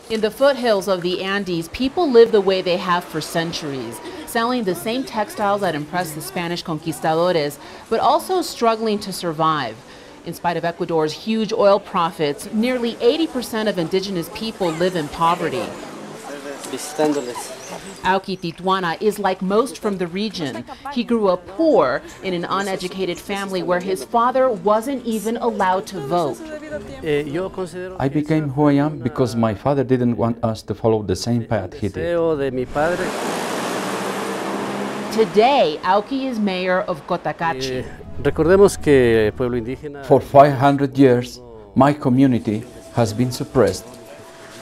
In the foothills of the Andes, people live the way they have for centuries, selling the same textiles that impressed the Spanish conquistadores, but also struggling to survive. In spite of Ecuador's huge oil profits, nearly 80% of indigenous people live in poverty. Auki Tituana is like most from the region. He grew up poor in an uneducated family where his father wasn't even allowed to vote. I became who I am because my father didn't want us to follow the same path he did. Today, Auki is mayor of Cotacachi. For 500 years, my community has been suppressed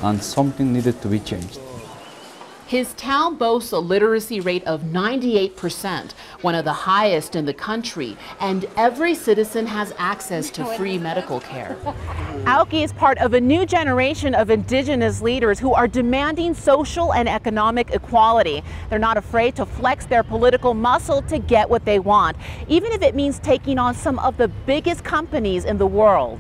and something needed to be changed. His town boasts a literacy rate of 98%, one of the highest in the country, and every citizen has access to free medical care. Auki is part of a new generation of indigenous leaders who are demanding social and economic equality. They're not afraid to flex their political muscle to get what they want, even if it means taking on some of the biggest companies in the world.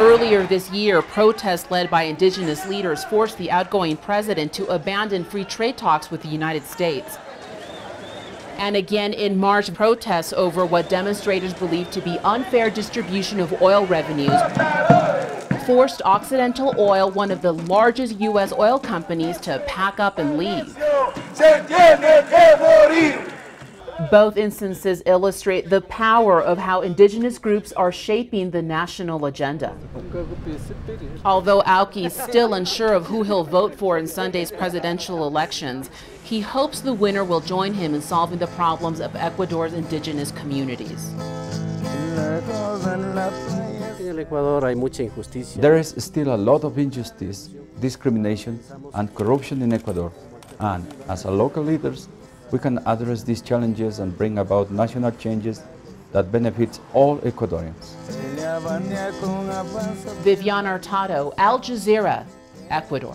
Earlier this year, protests led by indigenous leaders forced the outgoing president to abandon free trade talks with the United States. And again in March, protests over what demonstrators believe to be unfair distribution of oil revenues forced Occidental Oil, one of the largest U.S. oil companies, to pack up and leave. Both instances illustrate the power of how indigenous groups are shaping the national agenda. Although Auki is still unsure of who he'll vote for in Sunday's presidential elections, he hopes the winner will join him in solving the problems of Ecuador's indigenous communities. There is still a lot of injustice, discrimination, and corruption in Ecuador, and as local leaders, we can address these challenges and bring about national changes that benefit all Ecuadorians. Vivian Hurtado, Al Jazeera, Ecuador.